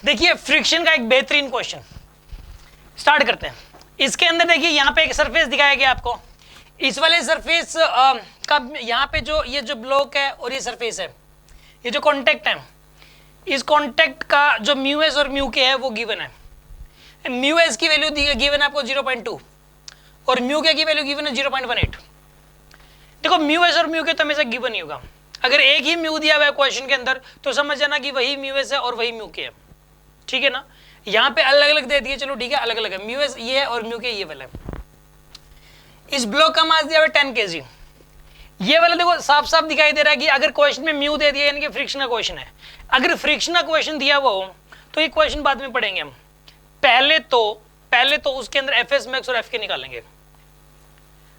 देखिए फ्रिक्शन का एक बेहतरीन क्वेश्चन स्टार्ट करते हैं। इसके अंदर देखिए यहाँ पे एक सरफेस दिखाया गया आपको। इस वाले सरफेस का यहाँ पे जो ये जो ब्लॉक है और ये सरफेस है, ये जो कॉन्टेक्ट है, इस कॉन्टेक्ट का जो म्यू एस और म्यू के है वो गिवन है। म्यू एस की वैल्यू गिवन है आपको 0.2 और म्यू के की वैल्यू गिवन है 0.18। देखो म्यू एस और म्यू के तो हमेशा गिवन ही होगा। अगर एक ही म्यू दिया हुआ है क्वेश्चन के अंदर तो समझ जाना कि वही म्यू एस है और वही म्यू के है, ठीक है ना। यहाँ पे अलग अलग दे दिए, चलो ठीक है, अलग अलग है, म्यू एस ये है और म्यू के ये वाला है। इस ब्लॉक का मास दिया हुआ 10 kg। ये वाला देखो साफ साफ दिखाई दे रहा है कि अगर क्वेश्चन में म्यू दे दिया यानी कि फ्रिक्शन का क्वेश्चन है। अगर फ्रिक्शन का क्वेश्चन दिया हुआ हो तो ये क्वेश्चन बाद में पढ़ेंगे हम। पहले तो उसके अंदर एफ एस मैक्स और एफ के निकालेंगे।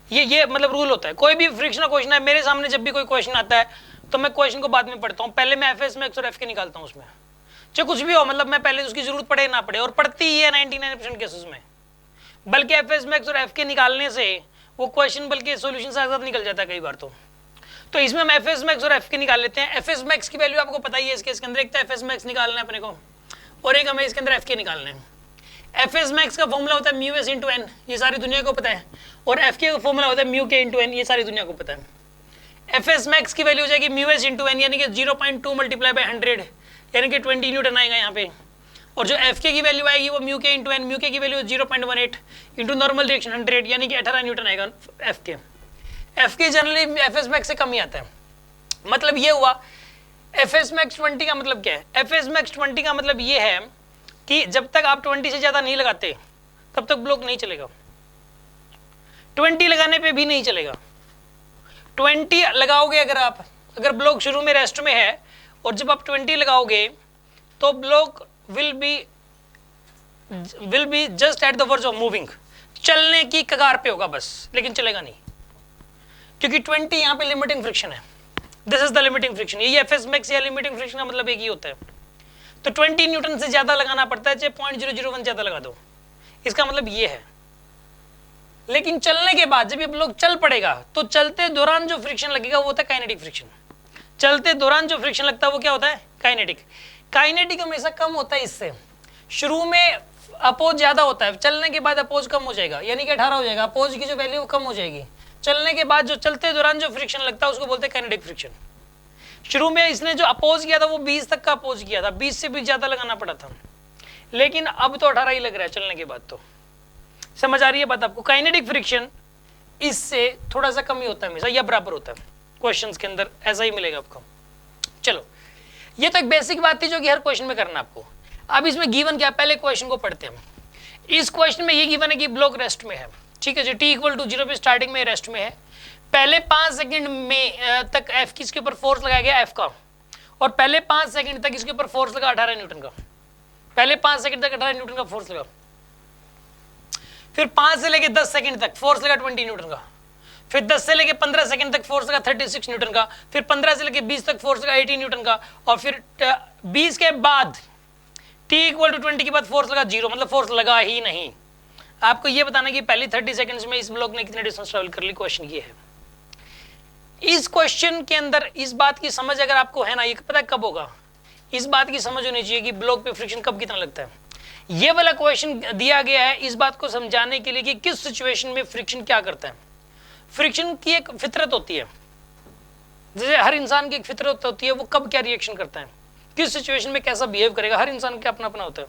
ये मतलब रूल होता है, कोई भी फ्रिक्शन का क्वेश्चन है मेरे सामने जब भी कोई क्वेश्चन आता है तो मैं क्वेश्चन को बाद में पढ़ता हूँ, पहले मैं एफ एस मैक्स और एफ के निकालता हूँ उसमें, चाहे कुछ भी हो, मतलब मैं पहले उसकी जरूरत पड़े ना पड़े, और पड़ती ही है 99% केसेस में। बल्कि एफ एस मैक्स और एफ के निकालने से वो क्वेश्चन बल्कि सोल्यूशन से आजाद निकल जाता है कई बार। तो इसमें हम एफ एस मैक्स और एफ के निकाल लेते हैं। एफ एस मैक्स की वैल्यू आपको पता ही है इसके अंदर, एक तो एफ एस मैक्स निकालना है अपने को और एक हमें इसके अंदर एफ के निकालना है। एफ एस मैक्स का फॉर्मूला होता है म्यू एस इंटू एन, ये सारी दुनिया को पता है, और एफ के का फॉर्मूला होता है म्यू के इंटू एन, ये सारी दुनिया को पता है। एफ एस मैक्स की वैल्यू हो जाएगी म्यू एस इंटू एन यानी कि 0.2 मल्टीप्लाई बाय 100 यानी कि 20 न्यूटन आएगा यहाँ पे। और जो एफ के की वैल्यू आएगी वो म्यू के इंटू एन, म्यू के की वैल्यू 0.18 इंटू नॉर्मल डायरेक्शन 100 यानी कि 18 न्यूटन आएगा एफ के। एफ के जनरली एफ एस मैक्स से कम ही आता है। मतलब ये हुआ एफ एस मैक्स 20 का मतलब क्या है। एफ एस मैक्स 20 का मतलब ये है कि जब तक आप 20 से ज्यादा नहीं लगाते तब तक ब्लॉक नहीं चलेगा। 20 लगाने पे भी नहीं चलेगा। 20 लगाओगे अगर ब्लॉक शुरू में रेस्ट में है और जब आप 20 लगाओगे तो block will be just at the verge of moving, चलने की कगार पे होगा बस, लेकिन चलेगा नहीं, क्योंकि 20 यहाँ पे लिमिटिंग फ्रिक्शन है। This is the limiting friction. ये एफ एस मैक्स या लिमिटिंग फ्रिक्शन का मतलब एक ही होता है। तो 20 न्यूटन से ज्यादा लगाना पड़ता है, चाहे 0.001 ज्यादा लगा दो, इसका मतलब ये है। लेकिन चलने के बाद जब ये ब्लॉक चल पड़ेगा तो चलते दौरान जो फ्रिक्शन लगेगा वो होता है काइनेटिक फ्रिक्शन। चलते दौरान जो फ्रिक्शन लगता है वो क्या होता है, काइनेटिक। काइनेटिक हमेशा कम होता है इससे। शुरू में अपोज ज्यादा होता है, चलने के बाद अपोज कम हो जाएगा, यानी कि 18 हो जाएगा। अपोज की जो वैल्यू कम हो जाएगी, चलने के बाद जो चलते दौरान जो फ्रिक्शन लगता है उसको बोलते हैं काइनेटिक फ्रिक्शन। शुरू में इसने जो अपोज किया था वो 20 तक का अपोज किया था, 20 से भी ज्यादा लगाना पड़ा था, लेकिन अब तो 18 ही लग रहा है चलने के बाद। तो समझ आ रही है बात आपको। काइनेटिक फ्रिक्शन इससे थोड़ा सा कम ही होता है हमेशा, या बराबर होता है। क्वेश्चंस के अंदर ऐसा ही मिलेगा आपको। चलो ये तो एक बेसिक बात थी जो कि हर क्वेश्चन में करना आपको। अब इसमें गिवन क्या, पहले क्वेश्चन को पढ़ते हैं। इस क्वेश्चन में ये गिवन है कि ब्लॉक रेस्ट में है, ठीक है जी। t = 0 पे स्टार्टिंग में रेस्ट में है। पहले 5 सेकंड में तक एफ की इसके ऊपर फोर्स लगाया गया एफ का, और पहले 5 सेकंड तक इसके ऊपर फोर्स लगा 18 न्यूटन का। पहले 5 सेकंड तक 18 न्यूटन का फोर्स लगा, फिर 5 से लेके 10 सेकंड तक फोर्स लगा 20 न्यूटन का, फिर 10 से लेके 15 सेकंड तक फोर्स लगा 36 न्यूटन का, फिर 15 से लेके 20 तक फोर्स लगा 18 न्यूटन का, और फिर 20 के बाद t = 20 के बाद फोर्स लगा 0, मतलब फोर्स लगा ही नहीं। आपको ये बताना कि पहली 30 सेकंड्स में इस ब्लॉक ने कितने डिस्टेंस ट्रैवल कर ली, क्वेश्चन ये है। इस क्वेश्चन के अंदर इस बात की समझ अगर आपको है ना, ये पता है कब होगा, इस बात की समझ होनी चाहिए कि ब्लॉक पे फ्रिक्शन कब कितना लगता है। ये वाला क्वेश्चन दिया गया है इस बात को समझाने के लिए कि किस सिचुएशन में फ्रिक्शन क्या करता है। फ्रिक्शन की एक फितरत होती है, जैसे हर इंसान की एक फितरत होती है, वो कब क्या रिएक्शन करता है, किस सिचुएशन में कैसा बिहेव करेगा, हर इंसान का अपना अपना होता है,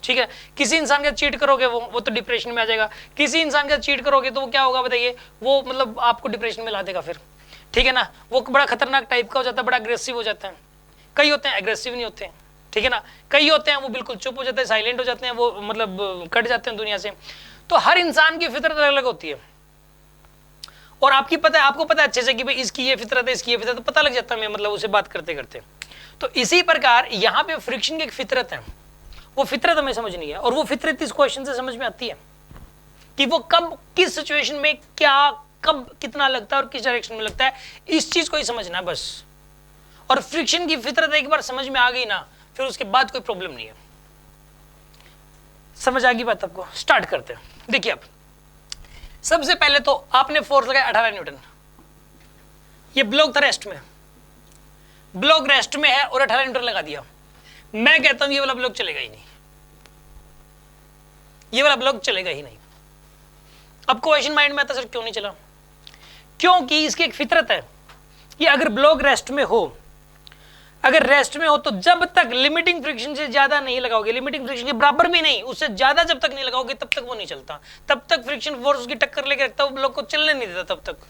ठीक है। किसी इंसान का चीट करोगे वो तो डिप्रेशन में आ जाएगा, किसी इंसान का चीट करोगे तो वो क्या होगा बताइए, वो मतलब आपको डिप्रेशन में ला देगा फिर, ठीक है ना। वो बड़ा खतरनाक टाइप का हो जाता है, बड़ा अग्रेसिव हो जाता है। कई होते हैं एग्रेसिव नहीं होते हैं, ठीक है ना। कई होते हैं वो बिल्कुल चुप हो जाते हैं, साइलेंट हो जाते हैं, वो मतलब कट जाते हैं दुनिया से। तो हर इंसान की फितरत अलग अलग होती है, और आपको पता है अच्छे से कि भाई इसकी ये फितरत है, इसकी ये फितरत, तो पता लग जाता है मतलब उसे बात करते करते। तो इसी प्रकार यहाँ पे फ्रिक्शन की एक फितरत है, वो फितरत हमें समझनी है, और वो फितरत इस क्वेश्चन से समझ में आती है कि वो कब किस सिचुएशन में क्या कब कितना लगता है और किस डायरेक्शन में लगता है, इस चीज को ही समझना है बस। और फ्रिक्शन की फितरत एक बार समझ में आ गई ना, फिर उसके बाद कोई प्रॉब्लम नहीं है। समझ आ गई बात आपको। स्टार्ट करते हैं। देखिए अब सबसे पहले तो आपने फोर्स लगाया 18 न्यूटन, ये ब्लॉक था रेस्ट में, ब्लॉक रेस्ट में है और 18 न्यूटन लगा दिया। मैं कहता हूं ये वाला ब्लॉक चलेगा ही नहीं, ये वाला ब्लॉक चलेगा ही नहीं। अब क्वेश्चन माइंड में आता सर क्यों नहीं चला, क्योंकि इसकी एक फितरत है कि अगर ब्लॉक रेस्ट में हो, अगर रेस्ट में हो तो जब तक लिमिटिंग फ्रिक्शन से ज्यादा नहीं लगाओगे, लिमिटिंग फ्रिक्शन के बराबर भी नहीं, उससे ज्यादा जब तक नहीं लगाओगे तब तक वो नहीं चलता, तब तक फ्रिक्शन फोर्स उसकी टक्कर लेके रखता है, वो ब्लॉक को चलने नहीं देता तब तक।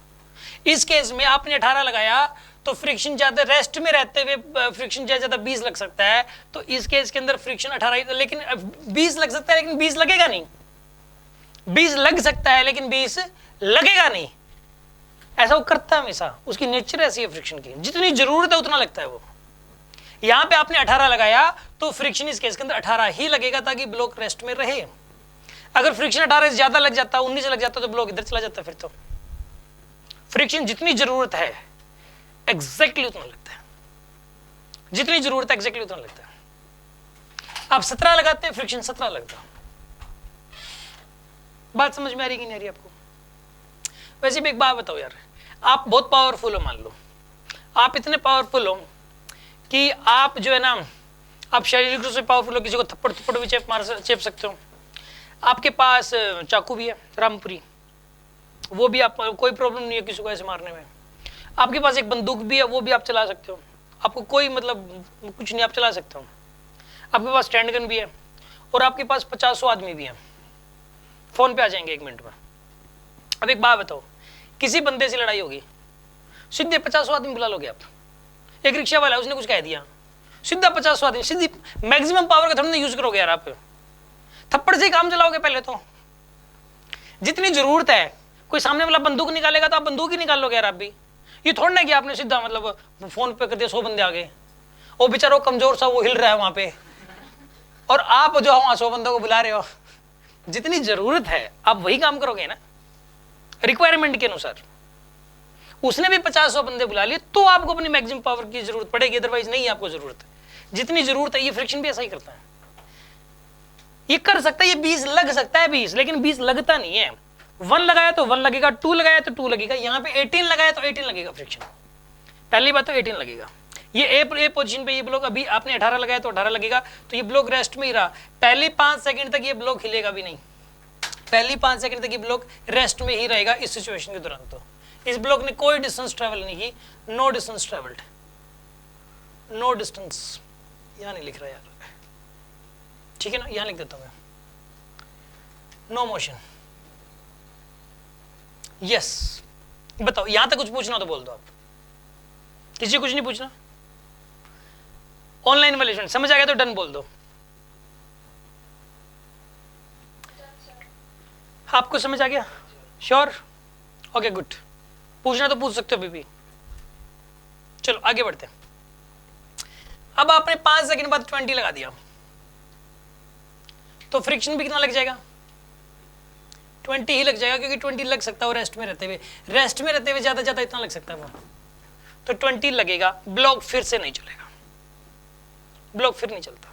इस केस में आपने 18 लगाया तो फ्रिक्शन ज्यादा, रेस्ट में रहते हुए फ्रिक्शन ज्यादा 20 लग सकता है, तो इस केस के अंदर फ्रिक्शन 18, लेकिन 20 लग सकता है लेकिन 20 लगेगा नहीं, 20 लग सकता है लेकिन 20 लगेगा नहीं। ऐसा वो करता है हमेशा, उसकी नेचर ऐसी है फ्रिक्शन की, जितनी जरूरत है उतना लगता है वो। यहां पे आपने 18 लगाया तो फ्रिक्शन इस केस के अंदर 18 ही लगेगा ताकि ब्लॉक रेस्ट में रहे। अगर फ्रिक्शन 18 से ज्यादा लग जाता, 19 लग जाता तो ब्लॉक इधर चला जाता। फिर तो फ्रिक्शन जितनी जरूरत है एग्जैक्टली उतना लगता है, जितनी जरूरत है एग्जैक्टली उतना लगता है। आप 17 लगाते हैं, फ्रिक्शन 17 लगता। बात समझ में आ रही कि नहीं आ रही आपको? वैसे भी एक बात बताओ यार, आप बहुत पावरफुल हो, मान लो आप इतने पावरफुल हो कि आप जो है ना, आप शारीरिक रूप से पावरफुल हो, किसी को थप्पड़ थप्पड़ भी चेप सकते हो, आपके पास चाकू भी है रामपुरी, वो भी आप, कोई प्रॉब्लम नहीं है किसी को ऐसे मारने में, आपके पास एक बंदूक भी है वो भी आप चला सकते हो, आपको कोई मतलब कुछ नहीं, आप चला सकते हो, आपके पास स्टैंड गन भी है और आपके पास 50 आदमी भी है, फोन पे आ जाएंगे 1 मिनट में। अब एक बात बताओ, किसी बंदे से लड़ाई होगी, सीधे 50 आदमी बुला लोगे आप? एक रिक्शा वाला उसने कुछ कह दिया, सीधा 50 आदमी, सीधी मैक्सिमम पावर का थोड़ा ना यूज करोगे यार, आप थप्पड़ से ही काम चलाओगे पहले तो। जितनी जरूरत है, कोई सामने वाला बंदूक निकालेगा तो आप बंदूक ही निकाल लोगे यार आप भी। ये थोड़ा ना कि आपने सीधा मतलब फोन पे कर दिया 100 बंदे आ गए, वो बेचारा कमजोर सा वो हिल रहा है वहां पे, और आप जो वहां 100 बंदों को बुला रहे हो। जितनी जरूरत है आप वही काम करोगे ना, रिक्वायरमेंट के अनुसार। उसने भी 50 बंदे बुला लिए तो आपको अपनी मैक्सिमम पावर की जरूरत पड़ेगी, अदरवाइज नहीं आपको जरूरत है। जितनी जरूरत है, ये फ्रिक्शन भी ऐसा ही करता है, ये कर सकता है, ये 20 लग सकता है 20, लेकिन 20 लगता नहीं है। 1 लगाया तो 1 लगेगा, 2 लगाया तो 2 लगेगा, यहाँ पे 18 लगाया तो 18 लगेगा फ्रिक्शन। पहली बात तो 18 लगेगा। ये ए पोजीशन पे ये ब्लॉक, अभी आपने 18 लगाया तो 18 लगेगा, तो ये ब्लॉक रेस्ट में ही रहा। पहली 5 सेकंड तक ये ब्लॉक हिलेगा भी नहीं, पहली 5 सेकंड तक ये ब्लॉक रेस्ट में ही रहेगा इस सिचुएशन के दौरान। तो इस ब्लॉक ने कोई डिस्टेंस ट्रेवल नहीं की, no distance travelled, no distance, यहां नहीं लिख रहा यार, ठीक है ना, यहां लिख देता हूं मैं, नो मोशन। यस, बताओ यहां तक कुछ पूछना तो बोल दो आप, किसी कुछ नहीं पूछना। ऑनलाइन वाले स्टूडेंट समझ आ गया तो डन बोल दो। आपको समझ आ गया? श्योर? ओके गुड, पूछना तो पूछ सकते हो अभी भी। चलो आगे बढ़ते हैं। अब आपने 5 सेकंड बाद 20 लगा दिया तो फ्रिक्शन भी कितना लग जाएगा? 20 ही लग जाएगा, क्योंकि 20 लग सकता है वो रेस्ट में रहते हुए, रेस्ट में रहते हुए ज्यादा इतना लग सकता है वो, तो 20 लगेगा। ब्लॉक फिर से नहीं चलेगा, ब्लॉक फिर नहीं चलता,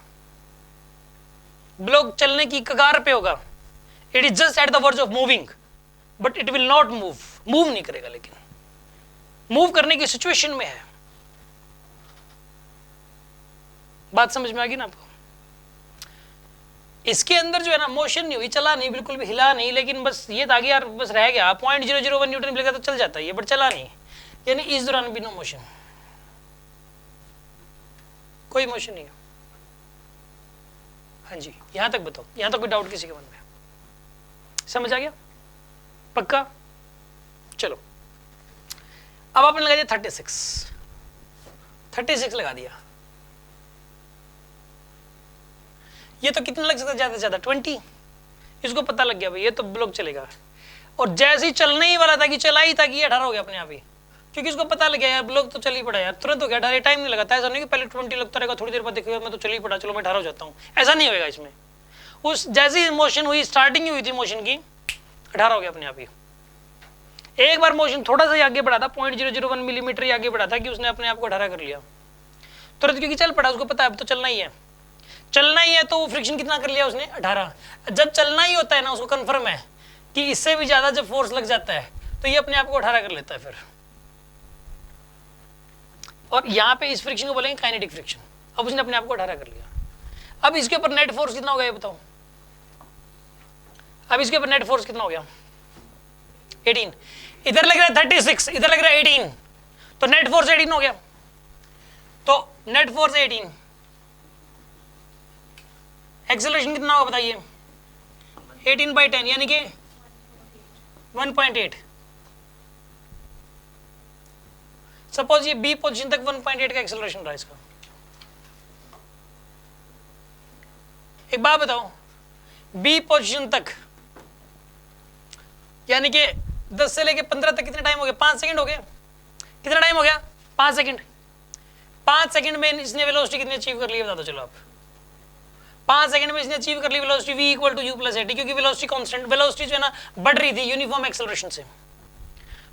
ब्लॉक चलने की कगार पे होगा। It is just at the verge of moving, but it will not move, move नहीं करेगा, लेकिन मूव करने की सिचुएशन में है। बात समझ में आ गई ना आपको? इसके अंदर जो है ना, मोशन नहीं हुई, चला नहीं, बिल्कुल भी हिला नहीं, लेकिन बस ये था कि यार बस रह गया, 0.001 न्यूटन मिलेगा तो चल जाता है ये, बट चला नहीं, यानी इस दौरान भी नो मोशन, कोई मोशन नहीं है। हाँ जी, यहां तक बताओ, यहां तक कोई डाउट किसी के मन में? समझ आ गया पक्का? चलो अब आपने लगा दिया 36 लगा दिया। ये तो कितना लग सकता है ज्यादा से ज्यादा 20, इसको पता लग गया भाई ये तो ब्लॉक चलेगा, और जैसे ही चलने ही वाला था कि चला ही था कि ये 18 हो गया अपने आप ही, क्योंकि इसको पता लग गया यार ब्लॉक तो चल ही पड़ा यार, तुरंत हो गया 18, टाइम नहीं लगाता। ऐसा नहीं कि पहले 20 लगता रहेगा, थोड़ी देर बाद देखिएगा मैं तो चल ही पड़ा, चलो मैं 18 हो जाता हूँ, ऐसा नहीं होगा इसमें। उस जैसी मोशन हुई, स्टार्टिंग ही हुई थी मोशन की, 18 हो गया अपने आप ही। एक बार मोशन थोड़ा सा आगे बढ़ा था, 0.001 मिलीमीटर ही आगे बढ़ा था कि उसने अपने आप को 18 कर लिया तुरंत, क्योंकि चल पड़ा, उसको पता है अब तो चलना ही है, चलना ही है, तो वो फ्रिक्शन कितना कर लिया उसने? 18। जब चलना ही होता है ना, उसको कंफर्म है कि इससे भी ज्यादा जब फोर्स लग जाता है तो ये अपने आप को 18 कर लेता है फिर। और यहाँ पे इस फ्रिक्शन को बोलेंगे काइनेटिक फ्रिक्शन। अब उसने अपने आप को 18 कर लिया, अब इसके ऊपर नेट फोर्स कितना हो गया ये बताओ, अब इसके ऊपर नेट फोर्स कितना हो गया 18, इधर लग रहा है 36, इधर लग रहा है 18, तो नेट फोर्स 18 हो गया, तो नेट फोर्स 18, एक्सेलरेशन कितना होगा बताइए 18/10 यानी कि 1.8। सपोज ये बी पोजीशन तक 1.8 का एक्सेलरेशन रहा इसका। एक बात बताओ, बी पोजीशन तक यानी कि 10 से लेके 15 तक कितना टाइम हो गया, 5 सेकंड हो गया, कितना टाइम हो गया 5 सेकंड। 5 सेकंड में इसने वेलोसिटी कितनी अचीव कर ली बता दो चलो आप। 5 सेकंड में इसने अचीव कर ली velocity v equal to u plus a t, क्योंकि वेलोसिटी कांस्टेंट, वेलोसिटी जो है ना बढ़ रही थी यूनिफॉर्म एक्सेलरेशन से।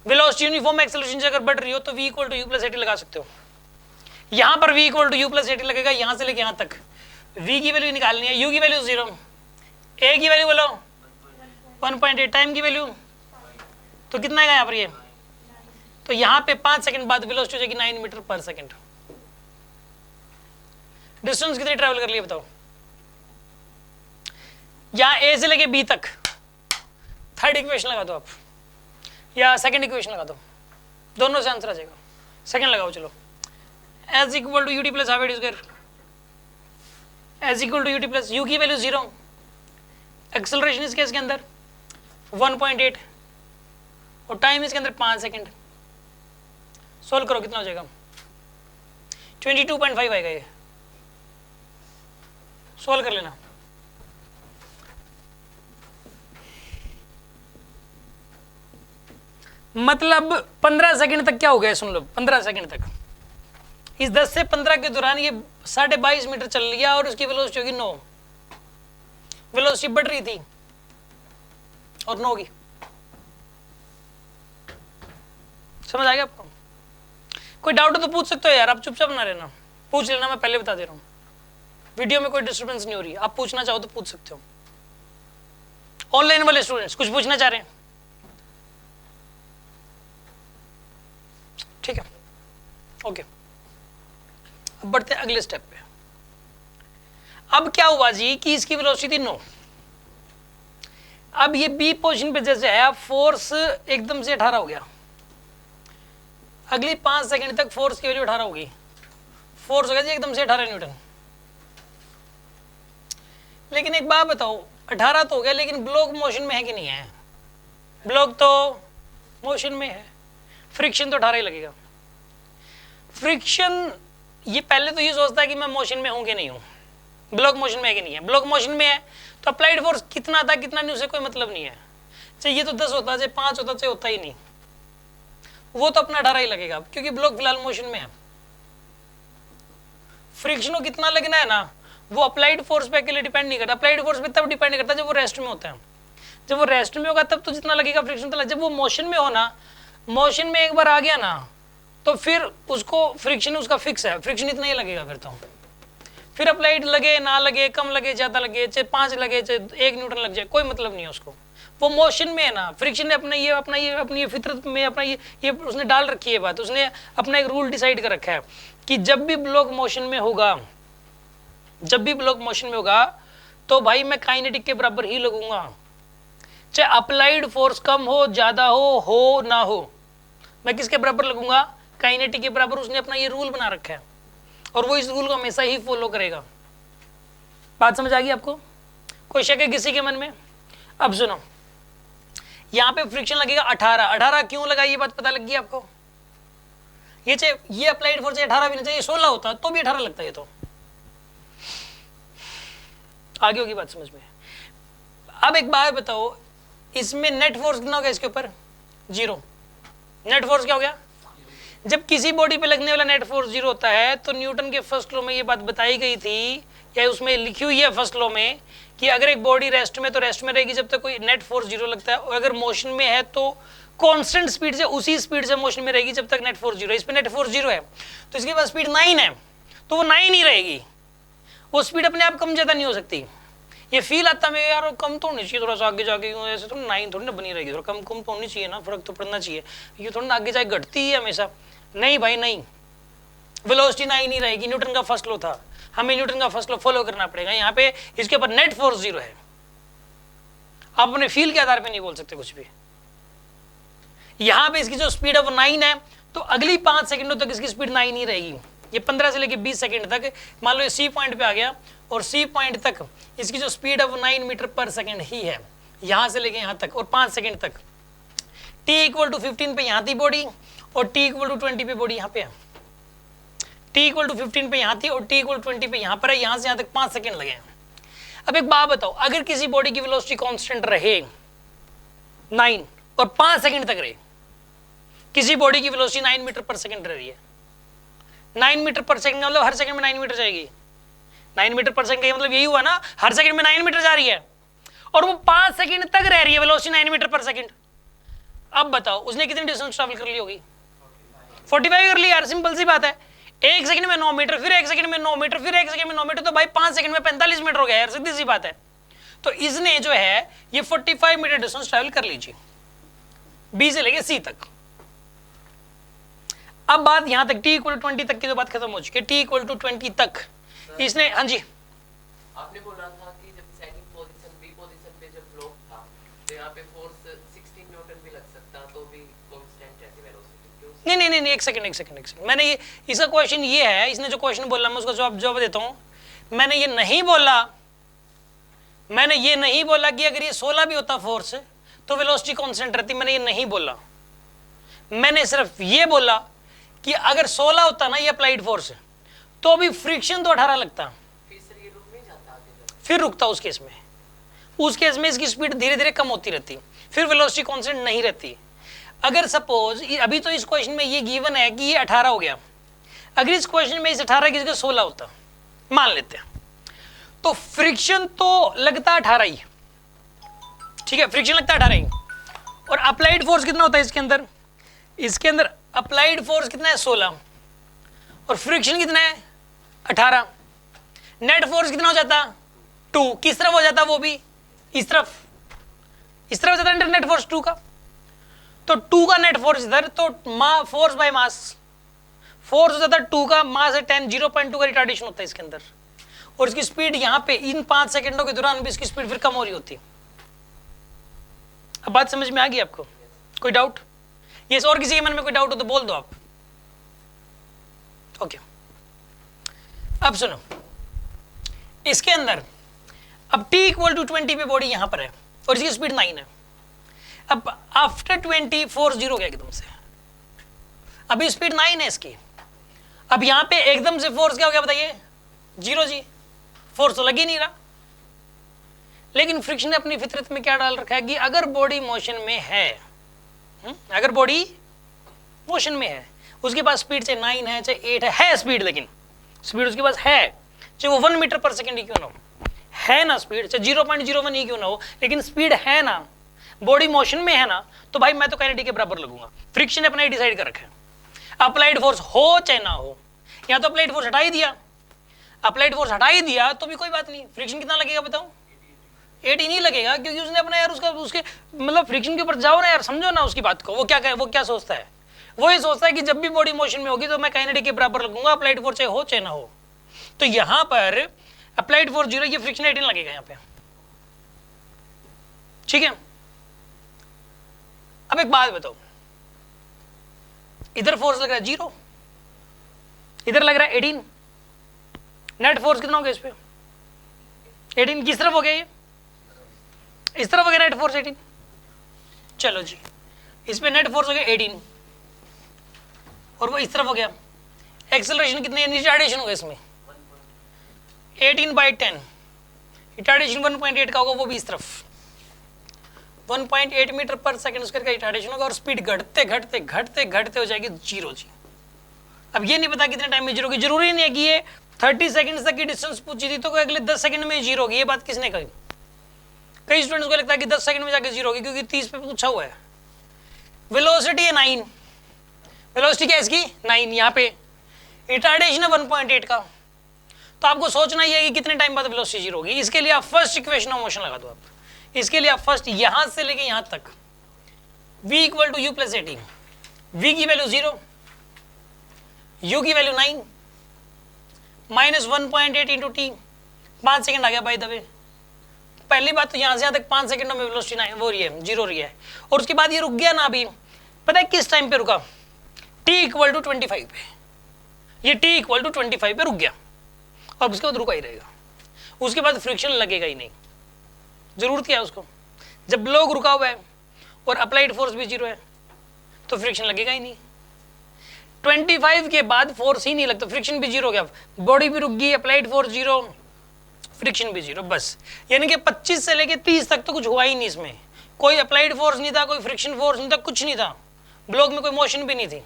वेलोसिटी यूनिफॉर्म एक्सेलरेशन से अगर बढ़ रही हो तो v equal to u plus a t लगा सकते हो। यहां पर v equal to u plus a t लगेगा, यहां से लेके यहां तक v की वैल्यू निकालनी है, u की वैल्यू 0, a की वैल्यू बोलो 1.8, टाइम की वैल्यू तो कितना आएगा यहाँ पर ये, तो यहाँ पे 5 सेकंड बाद वेलोसिटी हो जाएगी 9 मीटर पर सेकंड। डिस्टेंस कितनी ट्रैवल कर लिए बताओ, यहाँ ए से लेके बी तक। थर्ड इक्वेशन लगा दो आप या सेकंड इक्वेशन लगा दो, दोनों से आंसर आ जाएगा। सेकंड लगाओ चलो, S equal to UT plus half AT square, S equal to UT plus, U की वैल्यू 0, एक्सेलरेशन इस केस के अंदर 1.8 और टाइम इसके अंदर 5 सेकंड। सोल्व करो कितना हो जाएगा 22.5 आएगा ये, सोल्व कर लेना। मतलब 15 सेकंड तक क्या हो गया सुन लो, 15 सेकंड तक इस 10 से 15 के दौरान ये 22.5 मीटर चल लिया और उसकी वेलोसिटी होगी 9, वेलोसिटी बढ़ रही थी और 9 होगी। समझ आ गया आपको? कोई डाउट हो तो पूछ सकते हो यार, आप चुपचाप ना रहना, पूछ लेना, मैं पहले बता दे रहा हूँ। वीडियो में कोई डिस्टर्बेंस नहीं हो रही, आप पूछना चाहो तो पूछ सकते हो। ऑनलाइन वाले स्टूडेंट्स कुछ पूछना चाह रहे हैं? ठीक है, ओके। अब बढ़ते हैं अगले स्टेप पे। अब क्या हुआ जी कि इसकी वेलोसिटी 9, अब ये बी पोजीशन पे जैसे है फोर्स एकदम से 18 हो गया, अगली 5 सेकंड तक फोर्स की वैल्यू 18 होगी, फोर्स हो गया जी एकदम से 18 न्यूटन। लेकिन एक बात बताओ, 18 तो हो गया लेकिन ब्लॉक मोशन में है कि नहीं है? ब्लॉक तो मोशन में है, फ्रिक्शन तो 18 ही लगेगा। फ्रिक्शन ये पहले तो ये सोचता है कि मैं मोशन में हूं कि नहीं हूं, ब्लॉक मोशन में है कि नहीं है। ब्लॉक मोशन में है तो अप्लाइड फोर्स कितना था कितना नहीं उसे कोई मतलब नहीं है, चाहे ये तो 10 होता चाहे 5 होता चाहे होता ही नहीं, वो तो अपना 18 ही लगेगा क्योंकि ब्लॉक फिलहाल मोशन में है। फ्रिक्शन को कितना लगना है ना वो अप्लाइड फोर्स पे अकेले डिपेंड नहीं करता, अप्लाइड फोर्स पे तब डिपेंड करता है जब वो रेस्ट में होता है। जब वो रेस्ट में होगा तब तो जितना लगेगा फ्रिक्शन तो, जब वो मोशन में हो ना, मोशन में एक बार आ गया ना तो फिर उसको फ्रिक्शन उसका फिक्स है, फ्रिक्शन इतना ही लगेगा फिर अप्लाइड लगे ना लगे, कम लगे ज्यादा लगे, चाहे 5 लगे चाहे 1 न्यूटन लग जाए, कोई मतलब नहीं है उसको, वो मोशन में है ना। फ्रिक्शन ने अपनी ये फितरत में अपना ये उसने डाल रखी है बात, उसने अपना एक रूल डिसाइड कर रखा है कि जब भी ब्लॉक मोशन में होगा, जब भी ब्लॉक मोशन में होगा तो भाई मैं काइनेटिक के बराबर ही लगूंगा, चाहे अप्लाइड फोर्स कम हो ज्यादा हो ना हो, मैं किसके बराबर लगूंगा? काइनेटिक के बराबर। उसने अपना ये रूल बना रखा है और वो इस रूल को हमेशा ही फॉलो करेगा। बात समझ आ गई आपको? कोई शक है किसी के मन में? अब सुनो, यहां पे फ्रिक्शन लगेगा 18 क्यों लगा ये बात पता लग गई आपको? ये चाहे ये अप्लाइड फोर्स 18 भी नहीं चाहिए, 16 होता तो भी 18 लगता है, ये तो आगे होगी बात समझ में। अब एक बात बताओ, इसमें नेट फोर्स कितना हो गया इसके ऊपर? 0। नेट फोर्स क्या हो गया? जब किसी बॉडी पे लगने वाला नेट फोर्स 0 होता है तो न्यूटन के फर्स्ट लॉ में ये बात बताई गई थी, या उसमें लिखी हुई है फर्स्ट लॉ में, कि अगर एक बॉडी रेस्ट में तो रेस्ट में रहेगी जब तक कोई नेट फोर्स 0 लगता है, और अगर मोशन में है तो कांस्टेंट स्पीड से, उसी स्पीड से मोशन में रहेगी जब तक नेट फोर्स 0 है। इस पे नेट फोर्स 0 है तो इसके पास स्पीड 9 है, तो वो 9 ही रहेगी, वो स्पीड अपने आप कम ज्यादा नहीं हो सकती। ये फील आता है यार कम तो होनी चाहिए, थोड़ा सा आगे जाके ऐसे तो 9 थोड़ी ना बनी रहेगी, थोड़ा कम तो होनी चाहिए ना, फर्क तो पड़ना चाहिए, ये थोड़ा ना आगे जाके घटती है हमेशा। नहीं भाई नहीं, वेलोसिटी 9 नहीं रहेगी, न्यूटन का फर्स्ट लॉ था। हमें न्यूटन का फर्स्ट लॉ फॉलो करना पड़ेगा। यहाँ पे इसके ऊपर नेट फोर्स 0 है, आप अपने फील के आधार पे नहीं बोल सकते कुछ भी। यहाँ पे इसकी जो स्पीड ऑफ 9 है, तो अगली 5 सेकंडों तक इसकी स्पीड 9 ही रहेगी। ये 15 से लेके 20 सेकंड तक, मान लो ये सी पॉइंट पे आ गया और सी पॉइंट तक इसकी जो स्पीड ऑफ 9 मीटर पर सेकंड ही है, यहाँ से लेके यहाँ तक, और 5 सेकंड तक। t इक्वल टू 15 पे यहाँ थी बॉडी और t इक्वल टू 20 पे बॉडी यहाँ पे है। t इक्वल टू 15 पे यहाँ थी और t इक्वल टू 20 पे यहाँ पर है। यहाँ से यहाँ तक 5 सेकंड लगे हैं। अब एक बात बताओ, अगर किसी बॉडी की वेलोसिटी कांस्टेंट रहे 9 और 5 सेकंड तक रहे, किसी बॉडी की वेलोसिटी 9 मीटर पर सेकंड रह रही है, 9 मीटर पर सेकंड मतलब हर सेकंड में 9 मीटर जाएगी। 9 मीटर पर सेकंड का मतलब यही हुआ ना, हर सेकंड में 9 मीटर जा रही है और वो 5 सेकंड तक रह रही है वेलोसिटी 9 मीटर पर सेकंड। अब बताओ उसने कितनी डिस्टेंस ट्रैवल कर ली होगी? 45 कर ली यार, सिंपल सी बात है। 1 सेकंड में 9 मीटर, फिर 1 सेकंड में 9 मीटर, फिर 1 सेकंड में 9 मीटर, तो भाई 5 सेकंड में 45 मीटर हो गया यार, सीधी सी बात है। तो इसने जो है ये 45 मीटर डिस्टेंस ट्रैवल कर लीजिए बी से लेके सी तक। अब बात यहां तक t इक्वल टू 20 तक की जो बात खत्म हो चुकी है, t इक्वल टू 20 तक इसने, हाँ जी आपने बोला था कि जब सेकंड पोजीशन बी पोजीशन पे जब ब्लॉक था तो यहाँ पे फोर्स 16 न्यूटन भी लग सकता, तो भी कांस्टेंट रहती वेलोसिटी। नहीं, एक सेकंड। मैंने ये, इसका क्वेश्चन ये है, इसने जो क्वेश्चन बोला मैं उसका जवाब देता हूँ। मैंने ये नहीं बोला कि अगर ये 16 भी होता फोर्स तो वेलोसिटी कांस्टेंट रहती, मैंने ये नहीं बोला। मैंने सिर्फ ये बोला कि अगर 16 होता ना ये अप्लाइड फोर्स, तो भी फ्रिक्शन तो 18 लगता, फिर रुकता। उस केस में इसकी स्पीड धीरे धीरे कम होती रहती, फिर वेलोसिटी कांस्टेंट नहीं रहती। अगर सपोज अभी तो इस क्वेश्चन में ये गिवन है कि ये 18 हो गया, अगर इस क्वेश्चन में इस 18 की जगह 16 होता मान लेते हैं, तो फ्रिक्शन तो लगता 18 ही, ठीक है, फ्रिक्शन लगता 18 ही। और अप्लाइड फोर्स कितना होता है इसके अंदर अप्लाइड फोर्स कितना है 16 और फ्रिक्शन कितना है 18। नेट फोर्स कितना हो जाता 2, किस तरफ हो जाता वो भी इस तरफ हो जाता नेट फोर्स 2 का, तो 2 का नेट फोर्स इधर, तो फोर्स बाय मास, फोर्स हो जाता 2 का, मास है 10, 0.2 का रिटार्डेशन होता है इसके अंदर। और इसकी स्पीड यहाँ पे इन 5 सेकंडों के दौरान भी इसकी स्पीड फिर कम हो रही होती। अब बात समझ में आ गई आपको? कोई डाउट? यस, और किसी के मन में कोई डाउट हो तो बोल दो आप। ओके, अब सुनो, इसके अंदर अब t इक्वल टू 20 पे बॉडी यहां पर है और इसकी स्पीड 9 है। अब आफ्टर 20 फोर्स 0 हो गया एकदम से, अभी स्पीड 9 है इसकी। अब यहां पे एकदम से फोर्स क्या हो गया बताइए? 0 जी, फोर्स तो लग ही नहीं रहा। लेकिन फ्रिक्शन ने अपनी फितरत में क्या डाल रखा है कि अगर बॉडी मोशन में है, अगर बॉडी मोशन में है, उसके पास स्पीड चाहे 9 है चाहे 8 है स्पीड, लेकिन स्पीड उसके पास है, चाहे वो 1 मीटर पर सेकंड ही क्यों ना हो, है ना स्पीड, चाहे 0.01 ही क्यों ना हो, लेकिन स्पीड है ना, बॉडी मोशन में है ना, तो भाई मैं तो काइनेटिक के बराबर लगूंगा। फ्रिक्शन ने अपना ही डिसाइड कर रखा है, अप्लाइड फोर्स हो चाहे ना हो। या तो अप्लाइड फोर्स हटा ही दिया, तो भी कोई बात नहीं, फ्रिक्शन कितना लगेगा बताओ? 80 नहीं लगेगा, क्योंकि उसने अपना यार उसके मतलब फ्रिक्शन के ऊपर जाओ ना यार, समझो ना उसकी बात को। वो क्या सोचता है? वो ये सोचता है कि जब भी बॉडी मोशन में होगी तो मैं काइनेटिक के बराबर लगूंगा, अप्लाइड फोर्स चाहे हो चाहे ना हो। तो यहां पर अप्लाइड फोर्स 0, ये फ्रिक्शन 18 लगेगा यहां पे, ठीक है। अब एक बात बताओ, इधर फोर्स लग रहा है 0, इधर लग रहा है 18, नेट फोर्स कितना हो गया इस पे? 18 किस तरफ हो गया? ये इस तरफ हो गया नेट फोर्स 18। चलो जी, इस पे नेट फोर्स हो गया 18 और वो इस तरफ हो गया। एक्सेलरेशन कितनी है? रिटार्डेशन हो गया इसमें 18/10, रिटार्डेशन 1.8 का होगा, वो भी इस तरफ 1.8 मीटर पर सेकंड उसका रिटार्डेशन होगा और स्पीड घटते हो जाएगी 0 जी। अब ये नहीं पता कितने टाइम में 0 होगी, जरूरी नहीं है कि ये 30 सेकंड तक की डिस्टेंस पूछी थी तो अगले 10 सेकंड में 0 होगी। ये बात किसने कही? कई स्टूडेंट्स को लगता है कि 10 सेकंड में जाके 0 होगी, क्योंकि 30 पे पूछा हुआ है। वेलोसिटी है 9, वेलोसिटी क्या है इसकी? 9, यहाँ पे रिटार्डेशन है 1.8 का, तो आपको सोचना ही है कि कितने टाइम बाद वेलोसिटी 0 होगी। इसके लिए आप फर्स्ट इक्वेशन ऑफ मोशन लगा दो। आप इसके लिए आप फर्स्ट यहां से लेके यहां तक v equal to u plus 18, v की वैल्यू 0, u की वैल्यू 9, -1.8 इंटू टी, 5 सेकंड आ गया बाय द वे। पहली बात तो यहाँ से यहाँ तक 5 सेकंडों में वेलोसिटी वो रही है, जीरो रही है, और उसके बाद ये रुक गया ना अभी, पता है किस टाइम पे रुका? t इक्वल टू 25 पे, ये t इक्वल टू 25 पे रुक गया, और उसके बाद रुका ही रहेगा, उसके बाद फ्रिक्शन लगेगा ही नहीं। जरूरत क्या है उसको? जब ब्लॉक रुका हुआ है और अप्लाइड फोर्स भी जीरो है तो फ्रिक्शन लगेगा ही नहीं। 25 के बाद फोर्स ही नहीं लगता, फ्रिक्शन भी जीरो हो गया, बॉडी भी रुक गई, अप्लाइड फोर्स जीरो, फ्रिक्शन भी जीरो, बस। यानी कि 25 से लेके 30 तक तो कुछ हुआ ही नहीं, इसमें कोई अप्लाइड फोर्स नहीं था, कोई फ्रिक्शन फोर्स नहीं था, कुछ नहीं था, ब्लॉक में कोई मोशन भी नहीं थी।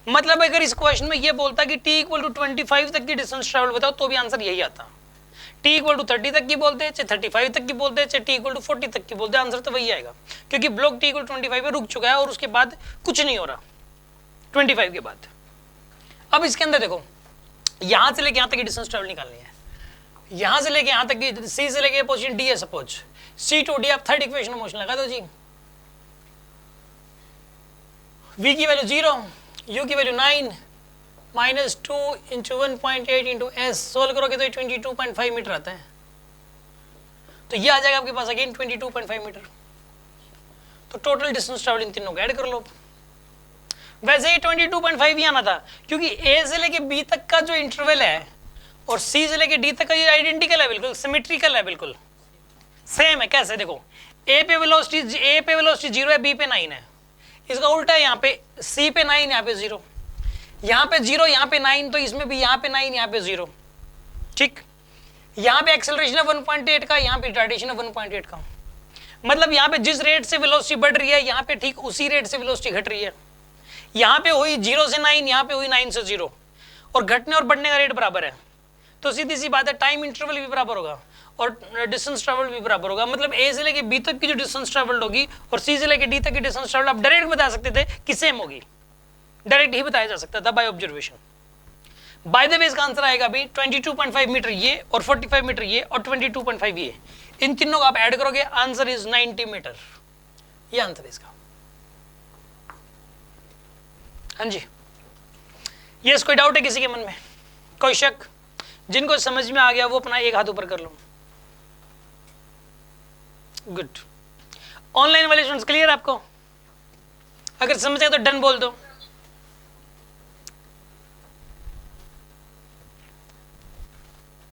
मतलब अगर इस क्वेश्चन में ये बोलता कि t इक्वल टू 25 तक की डिस्टेंस ट्रैवल बताओ तो भी आंसर यही आता। t इक्वल टू 30 तक की बोलते, चाहे 35 तक की बोलते, चाहे t इक्वल टू 40 तक की बोलते, आंसर तो वही आएगा, क्योंकि ब्लॉक t इक्वल टू 25 पे रुक चुका है और उसके बाद कुछ नहीं हो रहा 25 के बाद। अब इसके अंदर देखो, यहां से लेके यहां तक की डिस्टेंस ट्रैवल निकालनी है, यहां से लेके यहां तक की, सी से लेके पोजीशन डी है सपोज, सी टू डी, आप थर्ड इक्वेशन मोशन लगा दो जी। v की वैल्यू 0, u की value 9, -2 into 1.8 into S, solve करोगे तो 22.5 मीटर आता है, तो ये आ जाएगा आपके पास अगेन 22.5 मीटर। तो टोटल डिस्टेंस ट्रैवल इन तीनों को ऐड कर लो। वैसे ही 22.5 ही आना था, क्योंकि ए से लेके बी तक का जो इंटरवल है और सी से लेके डी तक का ये आइडेंटिकल है, बिल्कुल सिमेट्रिकल है, बिल्कुल सेम है। कैसे? देखो, ए पे वेलोसिटी 0 है, बी पे 9 है, इसका उल्टा है, यहाँ पे सी पे 9, यहाँ पे 0, यहाँ पे 0, यहाँ पे 9, तो इसमें भी यहाँ पे 9, यहाँ पे 0, ठीक। यहाँ पे एक्सेलरेशन है 1.8 का, यहाँ पे रिटार्डेशन है 1.8 का, मतलब यहाँ पे जिस रेट से वेलोसिटी बढ़ रही है, यहाँ पे ठीक उसी रेट से वेलोसिटी घट रही है। यहाँ पे हुई 0 से 9, यहाँ पे हुई 9 से 0, और घटने और बढ़ने का रेट बराबर है, तो सीधी सी बात है टाइम इंटरवल भी बराबर होगा और डिस्टेंस ट्रैवल भी बराबर होगा। मतलब ए से लेके बी तक की जो डिस्टेंस ट्रैवल्ड होगी और सी से लेके डी तक की डिस्टेंस ट्रैवल आप डायरेक्ट बता सकते थे कि सेम होगी, डायरेक्ट ही बताया जा सकता था by observation. By the way इसका आंसर आएगा भी 22.5 मीटर ये और 45 मीटर ये और 22.5 ये, इन तीनों को आप ऐड करोगे, आंसर इज 90 मीटर, ये आंसर है इसका। हाँ जी, यस, कोई डाउट है किसी के मन में? कोई शक? जिनको समझ में आ गया वो अपना एक हाथ ऊपर कर लो। गुड। ऑनलाइन वाले स्टूडेंट्स क्लियर आपको? अगर समझ आए तो डन बोल दो।